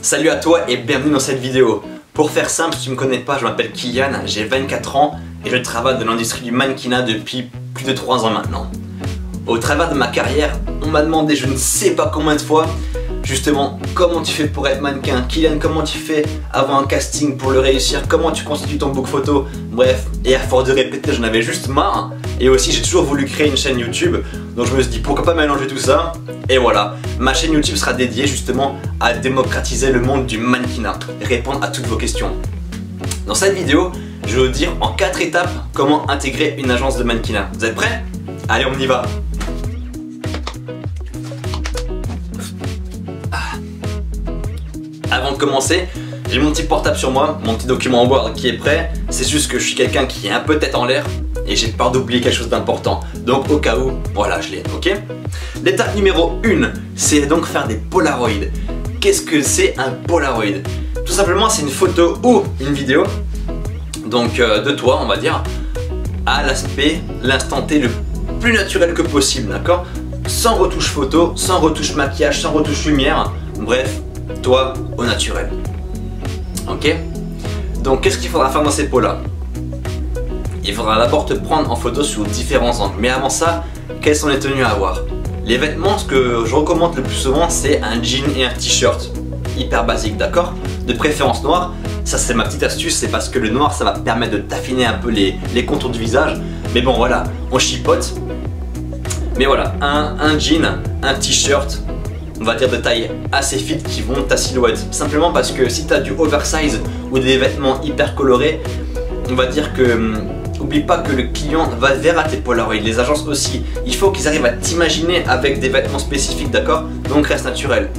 Salut à toi et bienvenue dans cette vidéo. Pour faire simple, si tu ne me connais pas, je m'appelle Kylian, j'ai 24 ans et je travaille dans l'industrie du mannequinat depuis plus de 3 ans maintenant. Au travers de ma carrière, on m'a demandé je ne sais pas combien de fois, justement, comment tu fais pour être mannequin, Kylian, comment tu fais avant un casting pour le réussir, comment tu constitues ton book photo, bref, et à force de répéter, j'en avais juste marre. Et aussi, j'ai toujours voulu créer une chaîne YouTube, donc je me suis dit pourquoi pas mélanger tout ça. Et voilà, ma chaîne YouTube sera dédiée justement à démocratiser le monde du mannequinat et répondre à toutes vos questions. Dans cette vidéo, je vais vous dire en 4 étapes comment intégrer une agence de mannequinat. Vous êtes prêts? Allez, on y va. Avant de commencer, j'ai mon petit portable sur moi, mon petit document en Word qui est prêt. C'est juste que je suis quelqu'un qui est un peu tête en l'air et j'ai peur d'oublier quelque chose d'important. Donc au cas où, voilà, je l'ai, ok? L'étape numéro 1, c'est donc faire des Polaroids. Qu'est-ce que c'est un Polaroid? Tout simplement, c'est une photo ou une vidéo, donc de toi, on va dire, à l'aspect, l'instant T le plus naturel que possible, d'accord? Sans retouche photo, sans retouche maquillage, sans retouche lumière, bref, toi au naturel. Ok? Donc qu'est-ce qu'il faudra faire dans ces pots-là? Il faudra d'abord te prendre en photo sous différents angles. Mais avant ça, quelles sont les tenues à avoir? Les vêtements, ce que je recommande le plus souvent, c'est un jean et un t-shirt. Hyper basique, d'accord? De préférence noir. Ça, c'est ma petite astuce, c'est parce que le noir, ça va permettre de t'affiner un peu les contours du visage. Mais bon, voilà, on chipote. Mais voilà, un jean, un t-shirt, on va dire de taille assez fit qui vont ta silhouette. Simplement parce que si tu as du oversize ou des vêtements hyper colorés, on va dire que oublie pas que le client va vers tes Polaroids, les agences aussi. Il faut qu'ils arrivent à t'imaginer avec des vêtements spécifiques, d'accord? Donc reste naturel.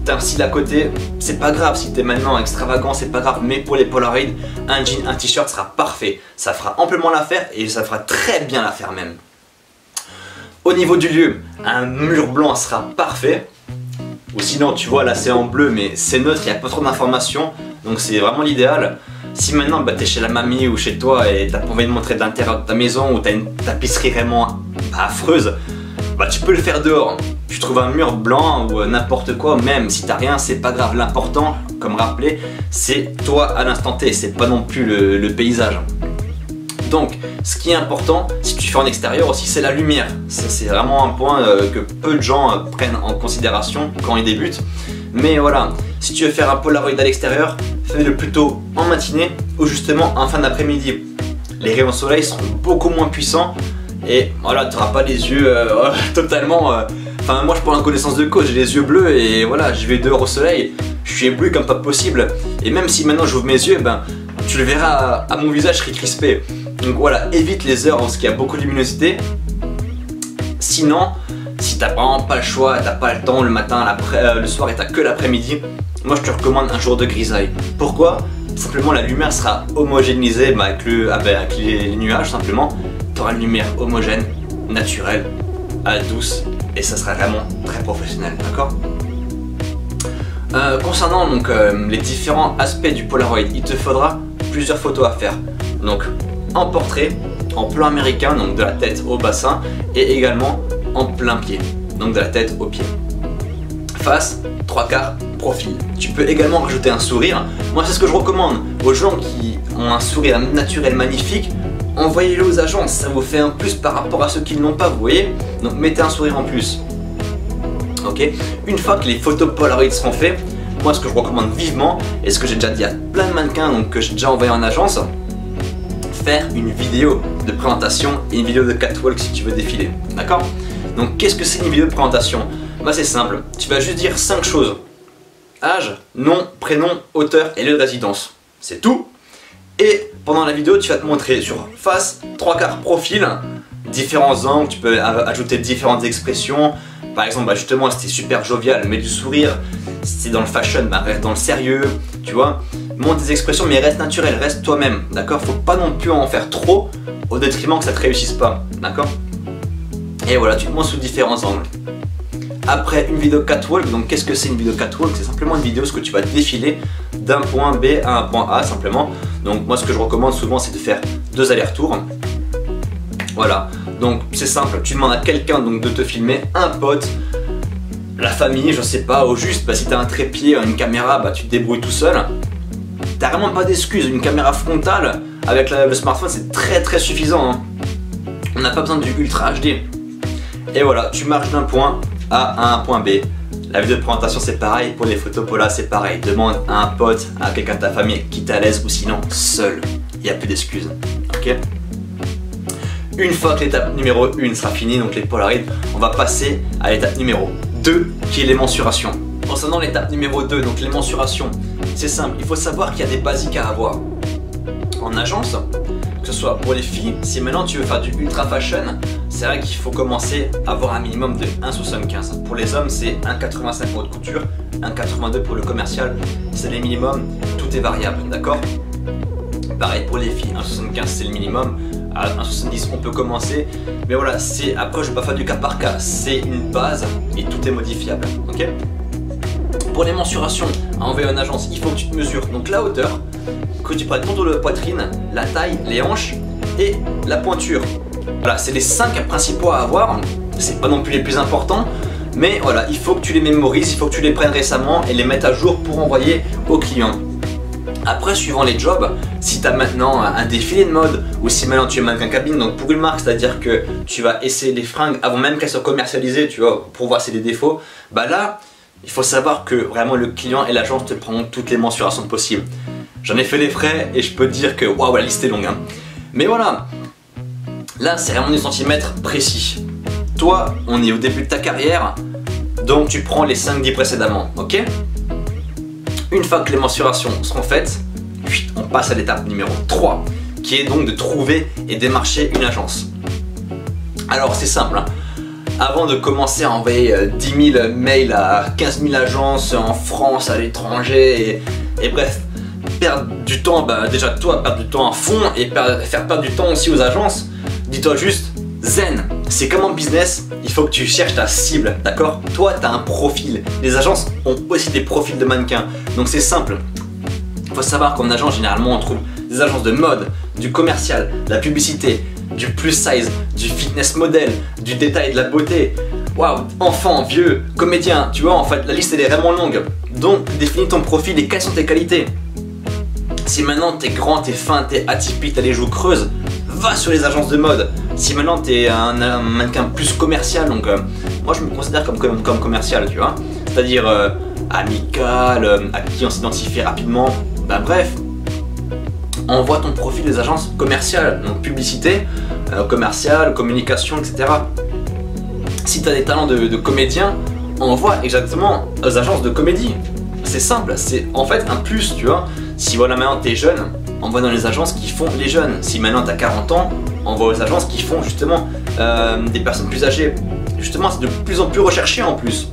T'as un style à côté, c'est pas grave si t'es maintenant extravagant, c'est pas grave, mais pour les Polaroids, un jean, un t-shirt sera parfait. Ça fera amplement l'affaire et ça fera très bien l'affaire même. Au niveau du lieu, un mur blanc sera parfait. Ou sinon, tu vois, là c'est en bleu, mais c'est neutre, il n'y a pas trop d'informations, donc c'est vraiment l'idéal. Si maintenant tu es chez la mamie ou chez toi et t'as pas envie de montrer de l'intérieur de ta maison ou tu as une tapisserie vraiment affreuse, bah tu peux le faire dehors. Tu trouves un mur blanc ou n'importe quoi, même si t'as rien, c'est pas grave. L'important, comme rappelé, c'est toi à l'instant T, c'est pas non plus le paysage. Donc, ce qui est important, si tu fais en extérieur aussi, c'est la lumière. Ça, c'est vraiment un point que peu de gens prennent en considération quand ils débutent. Mais voilà, si tu veux faire un Polaroid à l'extérieur, fais-le plutôt en matinée ou justement en fin d'après-midi. Les rayons soleil sont beaucoup moins puissants et voilà, tu n'auras pas les yeux totalement... Enfin, moi je prends en connaissance de cause, j'ai les yeux bleus et voilà, je vais dehors au soleil, je suis ébloui comme pas possible. Et même si maintenant j'ouvre mes yeux, ben, tu le verras à mon visage, je serai crispé. Donc voilà, évite les heures où il y a beaucoup de luminosité. Sinon, si t'as vraiment pas le choix, t'as pas le temps le matin, le soir et t'as que l'après-midi, moi je te recommande un jour de grisaille. Pourquoi? Simplement la lumière sera homogénéisée avec les nuages simplement. Tu auras une lumière homogène, naturelle, douce et ça sera vraiment très professionnel, d'accord? Concernant donc les différents aspects du Polaroid, il te faudra plusieurs photos à faire. Donc en portrait, en plan américain, donc de la tête au bassin et également en plein pied, donc de la tête aux pieds. Face, 3/4, profil. Tu peux également rajouter un sourire. Moi c'est ce que je recommande aux gens qui ont un sourire naturel magnifique. Envoyez-le aux agences, ça vous fait un plus par rapport à ceux qui ne l'ont pas, vous voyez. Donc mettez un sourire en plus. Ok. Une fois que les photos Polaroid seront faites, moi ce que je recommande vivement, et ce que j'ai déjà dit à plein de mannequins donc, que j'ai déjà envoyé en agence, faire une vidéo de présentation et une vidéo de catwalk si tu veux défiler, d'accord? Donc qu'est-ce que c'est une vidéo de présentation? Bah c'est simple, tu vas juste dire 5 choses. Âge, nom, prénom, auteur et lieu de résidence. C'est tout. Et pendant la vidéo, tu vas te montrer sur face, 3/4 profil, différents angles, tu peux ajouter différentes expressions. Par exemple, bah justement, si t'es super jovial, mets du sourire. Si t'es dans le fashion, bah reste dans le sérieux, tu vois. Montre tes expressions, mais reste naturel, reste toi-même, d'accord? Faut pas non plus en faire trop au détriment que ça te réussisse pas, d'accord? Et voilà, tu te montres sous différents angles. Après une vidéo catwalk, donc qu'est-ce que c'est une vidéo catwalk? C'est simplement une vidéo où tu vas défiler d'un point B à un point A simplement. Donc moi ce que je recommande souvent c'est de faire 2 allers-retours. Voilà, donc c'est simple, tu demandes à quelqu'un donc de te filmer, un pote, la famille, je sais pas, au juste, bah, si t'as un trépied, une caméra, bah tu te débrouilles tout seul. T'as vraiment pas d'excuses, une caméra frontale avec le smartphone c'est très suffisant. Hein. On n'a pas besoin du Ultra HD. Et voilà, tu marches d'un point A à un point B. La vidéo de présentation c'est pareil, pour les photos Paula c'est pareil. Demande à un pote, à quelqu'un de ta famille qui t'est à l'aise ou sinon seul. Il n'y a plus d'excuses. Ok. Une fois que l'étape numéro 1 sera finie, donc les Polaroids, on va passer à l'étape numéro 2 qui est les mensurations. Concernant l'étape numéro 2, donc les mensurations, c'est simple, il faut savoir qu'il y a des basiques à avoir. En agence, que ce soit pour les filles, si maintenant tu veux faire du ultra fashion, c'est vrai qu'il faut commencer à avoir un minimum de 1,75. Pour les hommes, c'est 1,85 pour haute couture, 1,82 pour le commercial, c'est les minimums, tout est variable, d'accord? Pareil pour les filles, 1,75 c'est le minimum, à 1,70 on peut commencer, mais voilà, c'est après je vais pas faire du cas par cas, c'est une base et tout est modifiable, ok? Pour les mensurations à envoyer en agence, il faut que tu te mesures donc la hauteur, que tu prennes ton dos de poitrine, la taille, les hanches et la pointure. Voilà, c'est les 5 principaux à avoir, c'est pas non plus les plus importants, mais voilà, il faut que tu les mémorises, il faut que tu les prennes récemment et les mettes à jour pour envoyer au client. Après, suivant les jobs, si tu as maintenant un défilé de mode ou si maintenant tu es mannequin cabine, donc pour une marque, c'est-à-dire que tu vas essayer les fringues avant même qu'elles soient commercialisées, tu vois, pour voir si des défauts, bah là, il faut savoir que vraiment le client et l'agence te prendront toutes les mensurations possibles. J'en ai fait les frais et je peux te dire que waouh, la liste est longue. Hein. Mais voilà, là c'est vraiment des centimètres précis. Toi, on est au début de ta carrière, donc tu prends les 5-10 précédemment, ok? Une fois que les mensurations seront faites, on passe à l'étape numéro 3, qui est donc de trouver et démarcher une agence. Alors c'est simple, hein. Avant de commencer à envoyer 10 000 mails à 15 000 agences en France, à l'étranger, et bref, perdre du temps, bah déjà toi perdre du temps à fond et faire perdre du temps aussi aux agences, dis-toi juste, zen, c'est comme en business, il faut que tu cherches ta cible, d'accord? Toi tu as un profil, les agences ont aussi des profils de mannequins, donc c'est simple. Il faut savoir qu'en agence généralement on trouve des agences de mode, du commercial, de la publicité, du plus size, du fitness model, du détail, de la beauté, waouh, enfant, vieux, comédien, tu vois, en fait la liste elle est vraiment longue. Donc définis ton profil et quelles sont tes qualités. Si maintenant t'es grand, t'es fin, t'es atypique, t'as les joues creuses, va sur les agences de mode. Si maintenant t'es un mannequin plus commercial, donc moi je me considère comme commercial, tu vois, c'est-à-dire amical, à qui on s'identifie rapidement, bah bref, envoie ton profil des agences commerciales, donc publicité, commerciale, communication, etc. Si tu as des talents de comédien, envoie exactement aux agences de comédie. C'est simple, c'est en fait un plus, tu vois. Si voilà maintenant tu es jeune, envoie dans les agences qui font les jeunes. Si maintenant tu as 40 ans, envoie aux agences qui font justement des personnes plus âgées. Justement, c'est de plus en plus recherché en plus.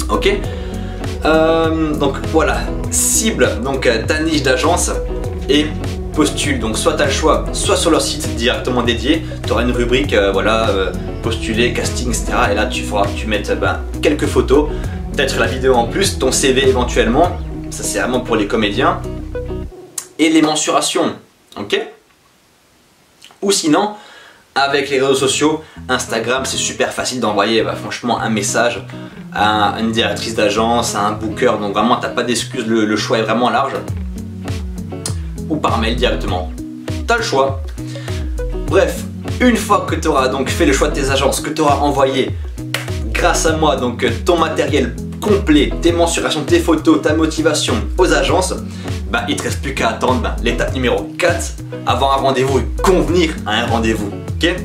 Ok, donc voilà, cible donc ta niche d'agence et postule. Donc soit tu as le choix, soit sur leur site directement dédié, tu auras une rubrique voilà, postuler, casting, etc. Et là tu feras que tu mettes quelques photos, peut-être la vidéo en plus, ton CV éventuellement, ça c'est vraiment pour les comédiens, et les mensurations, ok? Ou sinon, avec les réseaux sociaux, Instagram c'est super facile d'envoyer franchement un message à une directrice d'agence, à un booker, donc vraiment t'as pas d'excuses, le choix est vraiment large. Ou par mail directement, t'as le choix. Bref, une fois que tu auras donc fait le choix de tes agences, que tu auras envoyé grâce à moi donc ton matériel complet, tes mensurations, tes photos, ta motivation aux agences, il te reste plus qu'à attendre l'étape numéro 4, avoir un rendez-vous et convenir à un rendez-vous, ok?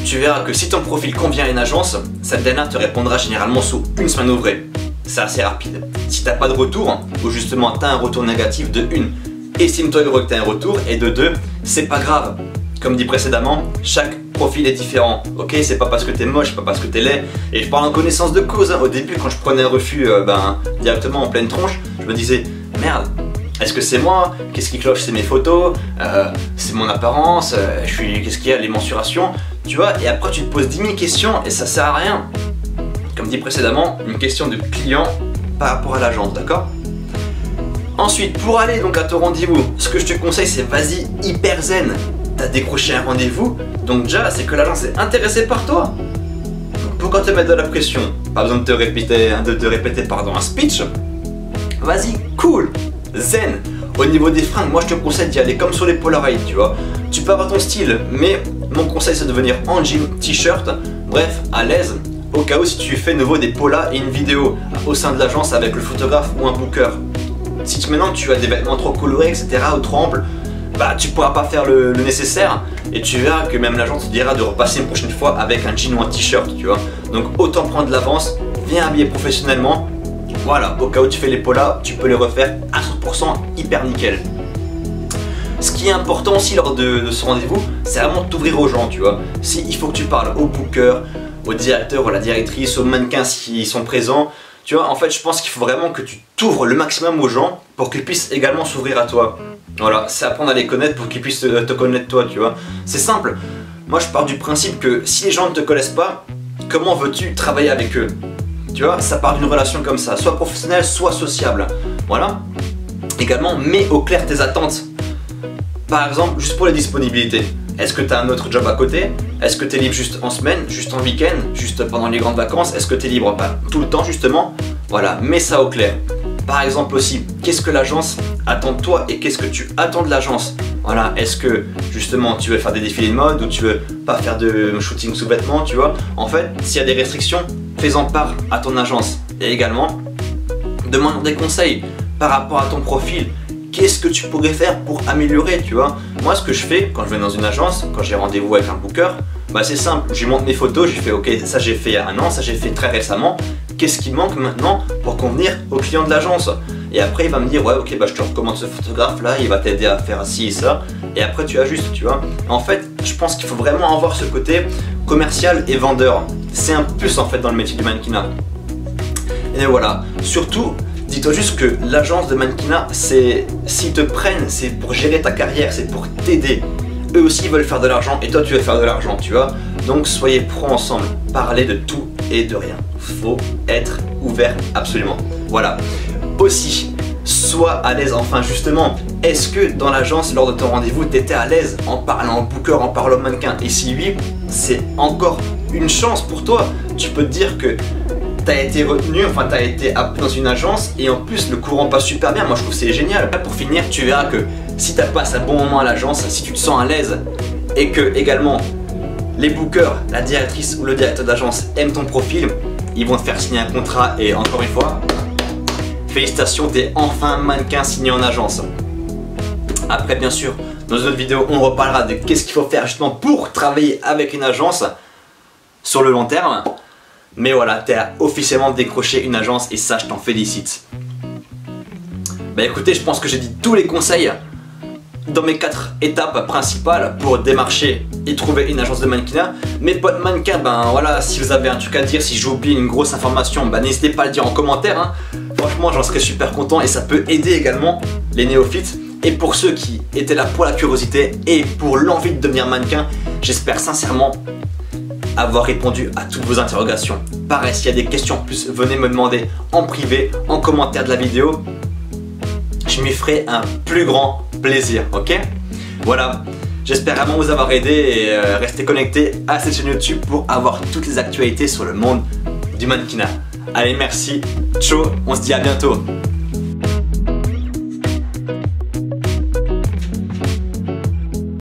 Tu verras que si ton profil convient à une agence, cette dernière te répondra généralement sous une semaine ouvrée. C'est assez rapide. Si t'as pas de retour, ou justement t'as un retour négatif de 1, estime-toi heureux que t'as un retour, et de 2, c'est pas grave. Comme dit précédemment, chaque profil est différent, ok? C'est pas parce que t'es moche, pas parce que t'es laid, et je parle en connaissance de cause, hein. Au début quand je prenais un refus directement en pleine tronche, je me disais, merde, est-ce que c'est moi? Qu'est-ce qui cloche? C'est mes photos, c'est mon apparence, qu'est-ce qu'il y a? Les mensurations, tu vois? Et après tu te poses 10 000 questions et ça sert à rien. Comme dit précédemment, une question de client par rapport à l'agence, d'accord? Ensuite, pour aller donc à ton rendez-vous, ce que je te conseille c'est vas-y hyper zen. T'as décroché un rendez-vous, donc déjà c'est que l'agence est intéressée par toi. Donc quand te mettre de la pression, pas besoin de te répéter, un speech, vas-y, cool, zen. Au niveau des fringues, moi je te conseille d'y aller comme sur les Polaroid, tu vois. Tu peux avoir ton style, mais mon conseil c'est de venir en jean, t-shirt, bref, à l'aise. Au cas où si tu fais nouveau des polas et une vidéo au sein de l'agence avec le photographe ou un booker. Si maintenant tu as des vêtements trop colorés, etc. ou trop amples, bah tu pourras pas faire le nécessaire et tu verras que même l'agence te dira de repasser une prochaine fois avec un jean ou un t-shirt, tu vois. Donc autant prendre de l'avance, viens habiller professionnellement. Voilà, au cas où tu fais les polas, tu peux les refaire à 100% hyper nickel. Ce qui est important aussi lors de ce rendez-vous, c'est vraiment t'ouvrir aux gens, tu vois. Si il faut que tu parles au booker, au directeur, à la directrice, aux mannequins s'ils sont présents, tu vois, en fait je pense qu'il faut vraiment que tu t'ouvres le maximum aux gens pour qu'ils puissent également s'ouvrir à toi. Voilà, c'est apprendre à les connaître pour qu'ils puissent te connaître toi, tu vois. C'est simple, moi je pars du principe que si les gens ne te connaissent pas, comment veux-tu travailler avec eux? Tu vois, ça part d'une relation comme ça, soit professionnelle, soit sociable. Voilà. Également, mets au clair tes attentes. Par exemple, juste pour les disponibilités. Est-ce que tu as un autre job à côté? Est-ce que tu es libre juste en semaine, juste en week-end, juste pendant les grandes vacances? Est-ce que tu es libre pas tout le temps justement? Voilà, mets ça au clair. Par exemple aussi, qu'est-ce que l'agence attend de toi et qu'est-ce que tu attends de l'agence? Voilà, est-ce que justement tu veux faire des défilés de mode ou tu veux pas faire de shooting sous vêtements, tu vois? En fait, s'il y a des restrictions, fais-en part à ton agence. Et également, demande des conseils par rapport à ton profil. Qu'est-ce que tu pourrais faire pour améliorer, tu vois? Moi, ce que je fais quand je vais dans une agence, quand j'ai rendez-vous avec un booker, bah c'est simple, je lui montre mes photos, je lui fais ok, ça j'ai fait il y a un an, ça j'ai fait très récemment. Qu'est-ce qui manque maintenant pour convenir au client de l'agence? Et après il va me dire ouais ok, bah je te recommande ce photographe là, il va t'aider à faire ci et ça. Et après tu ajustes, tu vois. En fait, je pense qu'il faut vraiment avoir ce côté commercial et vendeur. C'est un plus en fait dans le métier du mannequinat. Et voilà, surtout, dis-toi juste que l'agence de mannequinat, s'ils te prennent, c'est pour gérer ta carrière, c'est pour t'aider. Eux aussi veulent faire de l'argent et toi tu veux faire de l'argent, tu vois. Donc soyez pros ensemble, parlez de tout et de rien. Faut être ouvert absolument. Voilà. Aussi, sois à l'aise, enfin justement, est-ce que dans l'agence, lors de ton rendez-vous, tu étais à l'aise en parlant au booker, en parlant au mannequin? Et si oui, c'est encore une chance pour toi. Tu peux te dire que t'as été retenu, enfin t'as été appelé dans une agence et en plus le courant passe super bien, moi je trouve que c'est génial. Pour finir, tu verras que si tu passes un bon moment à l'agence, si tu te sens à l'aise et que également les bookers, la directrice ou le directeur d'agence aiment ton profil, ils vont te faire signer un contrat et encore une fois, félicitations, t'es enfin mannequin signé en agence. Après bien sûr, dans une autre vidéo, on reparlera de qu'est-ce qu'il faut faire justement pour travailler avec une agence sur le long terme. Mais voilà, tu as officiellement décroché une agence et ça, je t'en félicite. Bah écoutez, je pense que j'ai dit tous les conseils dans mes 4 étapes principales pour démarcher et trouver une agence de mannequinat. Mes potes mannequins, ben voilà, si vous avez un truc à dire, si j'ai oublié une grosse information, ben n'hésitez pas à le dire en commentaire, hein. Franchement, j'en serais super content et ça peut aider également les néophytes. Et pour ceux qui étaient là pour la curiosité et pour l'envie de devenir mannequin, j'espère sincèrement avoir répondu à toutes vos interrogations. Pareil, s'il y a des questions en plus, venez me demander en privé, en commentaire de la vidéo. Je m'y ferai un plus grand plaisir, ok? Voilà, j'espère vraiment vous avoir aidé et restez connectés à cette chaîne YouTube pour avoir toutes les actualités sur le monde du mannequinat. Allez, merci, ciao, on se dit à bientôt.